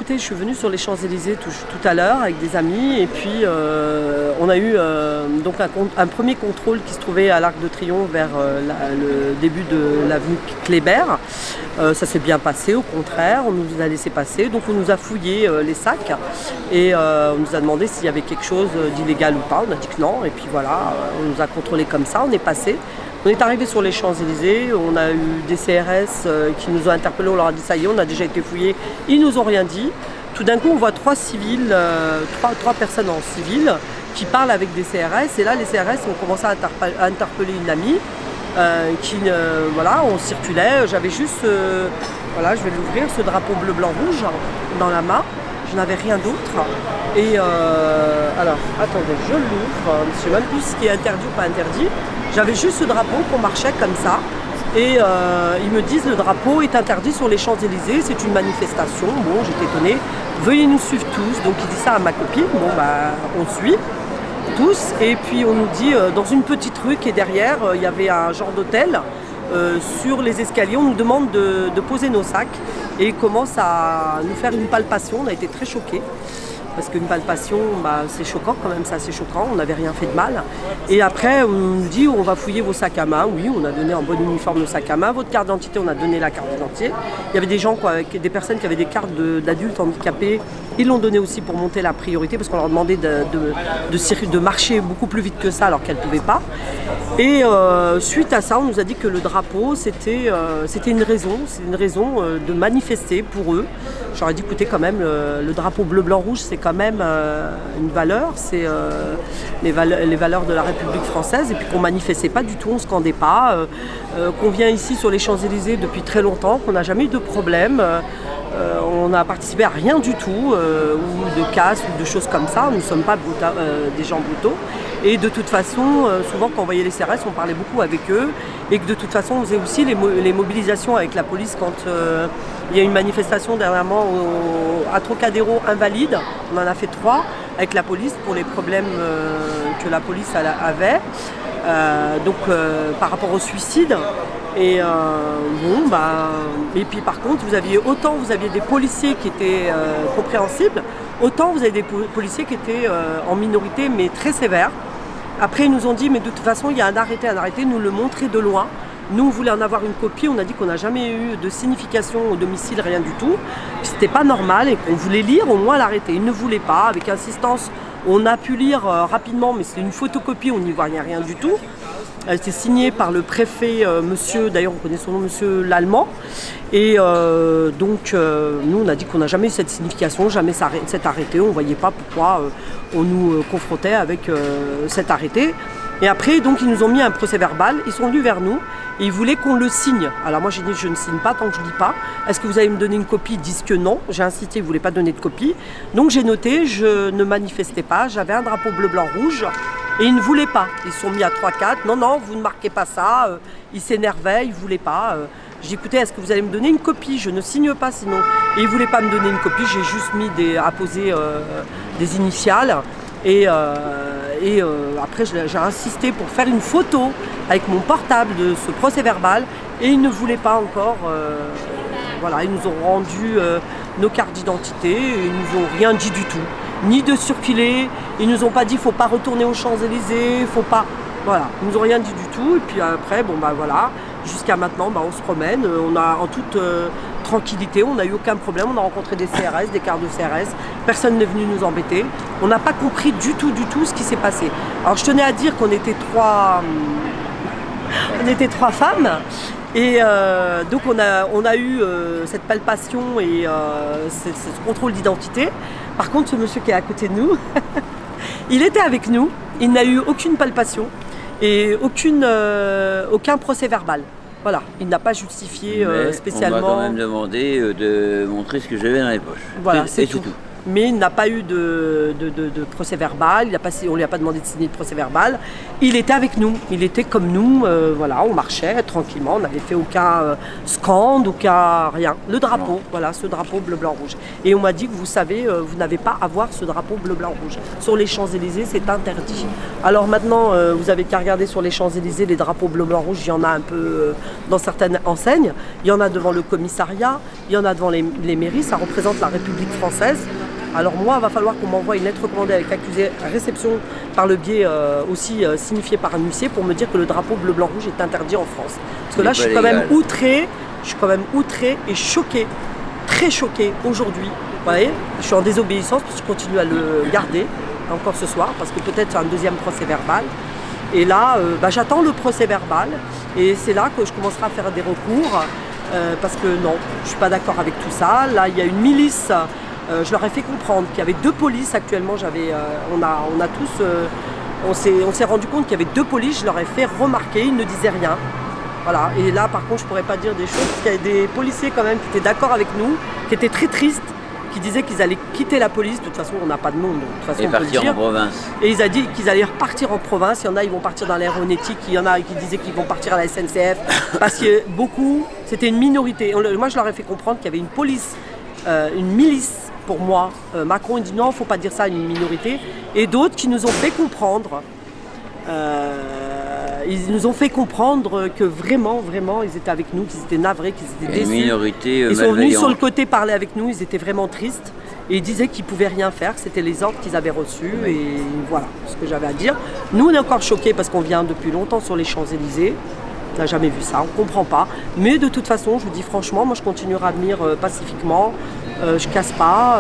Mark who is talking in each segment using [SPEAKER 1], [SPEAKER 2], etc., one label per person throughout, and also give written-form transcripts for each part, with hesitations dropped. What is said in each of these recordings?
[SPEAKER 1] écoutez, je suis venue sur les Champs-Élysées tout à l'heure avec des amis et puis on a eu donc un premier contrôle qui se trouvait à l'Arc de Triomphe vers le début de l'avenue Kléber. Ça s'est bien passé, au contraire, on nous a laissé passer, donc on nous a fouillé les sacs et on nous a demandé s'il y avait quelque chose d'illégal ou pas. On a dit que non et puis voilà, on nous a contrôlé comme ça, on est passé. On est arrivé sur les Champs-Élysées, on a eu des CRS qui nous ont interpellés, on leur a dit ça y est, on a déjà été fouillés, ils nous ont rien dit. Tout d'un coup, on voit trois personnes en civil qui parlent avec des CRS et là, les CRS ont commencé à interpeller une amie voilà, on circulait, j'avais juste, voilà, je vais l'ouvrir, ce drapeau bleu, blanc, rouge dans la main, je n'avais rien d'autre. Et alors, attendez, je l'ouvre, je ne sais même plus ce qui est interdit ou pas interdit. J'avais juste ce drapeau qu'on marchait comme ça et ils me disent le drapeau est interdit sur les Champs-Élysées, c'est une manifestation. Bon, j'étais étonnée, veuillez nous suivre tous. Donc il dit ça à ma copine, bon bah on suit tous et puis on nous dit dans une petite rue qui est derrière, il y avait un genre d'hôtel. Sur les escaliers, on nous demande de poser nos sacs et ils commencent à nous faire une palpation, on a été très choqués. Parce qu'une palpation, bah, c'est choquant quand même, c'est assez choquant, on n'avait rien fait de mal. Et après, on nous dit, on va fouiller vos sacs à main. Oui, on a donné en bon uniforme nos sacs à main. Votre carte d'identité, on a donné la carte d'identité. Il y avait des gens, des personnes qui avaient des cartes d'adultes handicapés. Ils l'ont donné aussi pour monter la priorité, parce qu'on leur demandait de marcher beaucoup plus vite que ça, alors qu'elles ne pouvaient pas. Et suite à ça, on nous a dit que le drapeau, c'était une raison de manifester pour eux. J'aurais dit, écoutez, quand même, le drapeau bleu, blanc, rouge, c'est quand même une valeur, c'est les valeurs de la République française, et puis qu'on manifestait pas du tout, on ne scandait pas, qu'on vient ici sur les Champs-Élysées depuis très longtemps, qu'on n'a jamais eu de problème, on n'a participé à rien du tout, ou de casse, ou de choses comme ça, nous ne sommes pas des gens brutaux. Et de toute façon, souvent quand on voyait les CRS, on parlait beaucoup avec eux, et que de toute façon, on faisait aussi les mobilisations avec la police quand il y a une manifestation dernièrement à Trocadéro invalide. On en a fait 3 avec la police pour les problèmes que la police avait. Par rapport au suicide. Et et puis par contre, vous aviez des policiers qui étaient compréhensibles, autant vous avez des policiers qui étaient en minorité mais très sévères. Après, ils nous ont dit, mais de toute façon, il y a un arrêté, nous le montrer de loin. Nous, on voulait en avoir une copie, on a dit qu'on n'a jamais eu de signification au domicile, rien du tout. C'était pas normal et qu'on voulait lire au moins l'arrêté. Ils ne voulaient pas, avec insistance, on a pu lire rapidement, mais c'est une photocopie, on n'y voyait rien du tout. Elle était signée par le préfet, monsieur, d'ailleurs on connaît son nom, monsieur l'Allemand. Et nous on a dit qu'on n'a jamais eu cette signification, jamais cet arrêté, on ne voyait pas pourquoi on nous confrontait avec cet arrêté. Et après, donc, ils nous ont mis un procès verbal, ils sont venus vers nous et ils voulaient qu'on le signe. Alors moi j'ai dit je ne signe pas tant que je ne lis pas. Est-ce que vous allez me donner une copie? Ils disent que non. J'ai insisté, ils ne voulaient pas donner de copie. Donc j'ai noté, je ne manifestais pas, j'avais un drapeau bleu, blanc, rouge. Et ils ne voulaient pas. Ils se sont mis à 3-4. Non, vous ne marquez pas ça. Ils s'énervaient, ils ne voulaient pas. J'ai dit, écoutez, est-ce que vous allez me donner une copie? Je ne signe pas sinon. Et ils ne voulaient pas me donner une copie. J'ai juste mis apposé des initiales. Et après, j'ai insisté pour faire une photo avec mon portable de ce procès verbal. Et ils ne voulaient pas encore. Voilà, ils nous ont rendu nos cartes d'identité. Ils nous ont rien dit du tout. Ni de circuler, ils nous ont pas dit il faut pas retourner aux Champs-Élysées, faut pas. Voilà, ils nous ont rien dit du tout. Et puis après, voilà, jusqu'à maintenant, on se promène, on a en toute tranquillité, on n'a eu aucun problème, on a rencontré des CRS, des quarts de CRS, personne n'est venu nous embêter. On n'a pas compris du tout ce qui s'est passé. Alors je tenais à dire qu'on était trois femmes. Et donc on a eu cette palpation et ce contrôle d'identité. Par contre, ce monsieur qui est à côté de nous, il était avec nous, il n'a eu aucune palpation et aucun procès verbal. Voilà, il n'a pas justifié spécialement.
[SPEAKER 2] On m'a quand même demandé de montrer ce que j'avais dans les poches.
[SPEAKER 1] Voilà, c'est
[SPEAKER 2] tout.
[SPEAKER 1] mais il n'a pas eu de procès verbal, on ne lui a pas demandé de signer de procès verbal. Il était avec nous, il était comme nous, voilà, on marchait tranquillement, on n'avait fait aucun scandale, aucun rien. Le drapeau, voilà, ce drapeau bleu, blanc, rouge. Et on m'a dit que vous savez, vous n'avez pas à voir ce drapeau bleu, blanc, rouge. Sur les Champs-Élysées, c'est interdit. Alors maintenant, vous avez qu'à regarder sur les Champs-Élysées, les drapeaux bleu, blanc, rouge, il y en a un peu dans certaines enseignes. Il y en a devant le commissariat, il y en a devant les mairies, ça représente la République française. Alors moi, il va falloir qu'on m'envoie une lettre recommandée avec accusé réception par le biais aussi signifié par un huissier pour me dire que le drapeau bleu, blanc, rouge est interdit en France. Parce que là, je suis quand même outrée et choquée, très choquée aujourd'hui. Vous voyez, je suis en désobéissance parce que je continue à le garder encore ce soir parce que peut-être un deuxième procès verbal. Et là, j'attends le procès verbal et c'est là que je commencerai à faire des recours parce que non, je ne suis pas d'accord avec tout ça. Là, il y a une milice. Je leur ai fait comprendre qu'il y avait 2 polices actuellement. On s'est rendu compte qu'il y avait 2 polices. Je leur ai fait remarquer, ils ne disaient rien. Voilà. Et là, par contre, je ne pourrais pas dire des choses parce qu'il y avait des policiers quand même qui étaient d'accord avec nous, qui étaient très tristes, qui disaient qu'ils allaient quitter la police. De toute façon, on n'a pas de nom, donc de toute façon,
[SPEAKER 2] et partir en province.
[SPEAKER 1] Et ils ont dit qu'ils allaient repartir en province. Il y en a, ils vont partir dans l'aéronautique. Il y en a qui disaient qu'ils vont partir à la SNCF parce que beaucoup, c'était une minorité. Moi, je leur ai fait comprendre qu'il y avait une police, une milice. Pour moi, Macron il dit non, il ne faut pas dire ça à une minorité. Et d'autres qui nous ont fait comprendre, que vraiment, ils étaient avec nous, qu'ils étaient navrés, qu'ils étaient déçus.
[SPEAKER 2] Une minorité
[SPEAKER 1] ils sont venus sur le côté parler avec nous, ils étaient vraiment tristes. Et ils disaient qu'ils ne pouvaient rien faire, que c'était les ordres qu'ils avaient reçus. Et voilà ce que j'avais à dire. Nous, on est encore choqués parce qu'on vient depuis longtemps sur les Champs-Élysées. On n'a jamais vu ça, on ne comprend pas. Mais de toute façon, je vous dis franchement, moi je continuerai à venir pacifiquement. Je ne casse pas.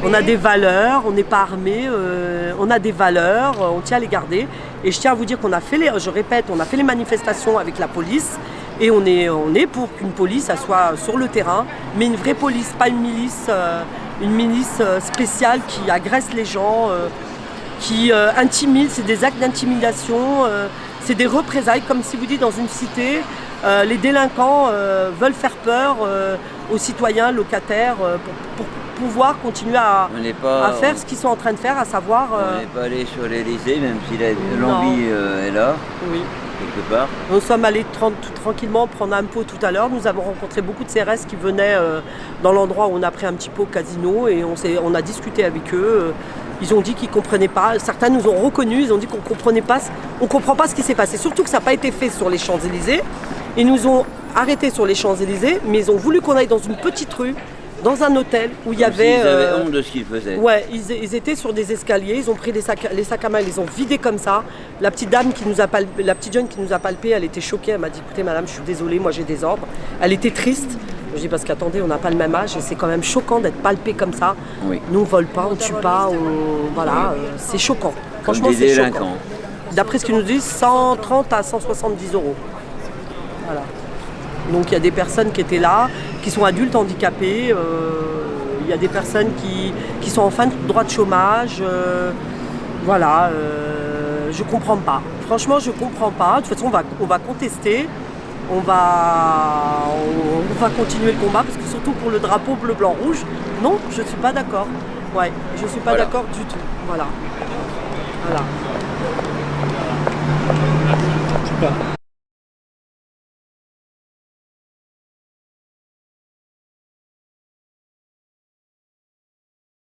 [SPEAKER 1] On a des valeurs, on n'est pas armés. On a des valeurs, on tient à les garder. Et je tiens à vous dire qu'on a fait on a fait les manifestations avec la police. Et on est pour qu'une police soit sur le terrain, mais une vraie police, pas une milice spéciale qui agresse les gens, qui intimide, c'est des actes d'intimidation. C'est des représailles, comme si vous dites dans une cité, les délinquants veulent faire peur aux citoyens locataires pour pouvoir continuer à faire ce qu'ils sont en train de faire, à savoir...
[SPEAKER 2] On n'est pas allé sur l'Élysée, même si l'envie est là,
[SPEAKER 1] oui.
[SPEAKER 2] Quelque part.
[SPEAKER 1] Nous sommes allés tranquillement prendre un pot tout à l'heure. Nous avons rencontré beaucoup de CRS qui venaient dans l'endroit où on a pris un petit pot au casino et on a discuté avec eux. Ils ont dit qu'ils ne comprenaient pas. Certains nous ont reconnus, ils ont dit qu'on ne comprend pas ce qui s'est passé. Surtout que ça n'a pas été fait sur les Champs-Élysées. Ils nous ont arrêtés sur les Champs-Élysées, mais ils ont voulu qu'on aille dans une petite rue, dans un hôtel où il y avait...
[SPEAKER 2] Ils avaient honte de ce qu'ils faisaient.
[SPEAKER 1] Ouais, ils étaient sur des escaliers, ils ont pris les sacs à main, ils les ont vidés comme ça. La petite jeune qui nous a palpé, elle était choquée, elle m'a dit écoutez madame, je suis désolée, moi j'ai des ordres. Elle était triste. Je dis parce qu'attendez, on n'a pas le même âge et c'est quand même choquant d'être palpé comme ça.
[SPEAKER 2] Oui.
[SPEAKER 1] Nous on vole pas, on tue pas, voilà, c'est choquant. Franchement,
[SPEAKER 2] comme des
[SPEAKER 1] c'est
[SPEAKER 2] délinquants.
[SPEAKER 1] choquant. D'après ce qu'ils nous disent, 130 à 170 €. Voilà. Donc il y a des personnes qui étaient là, qui sont adultes handicapés, il y a des personnes qui sont en fin de droit de chômage, voilà, je comprends pas. Franchement, je comprends pas. De toute façon, on va contester, on va continuer le combat, parce que surtout pour le drapeau bleu, blanc, rouge, non, je suis pas d'accord. Ouais, je suis pas d'accord du tout. Voilà.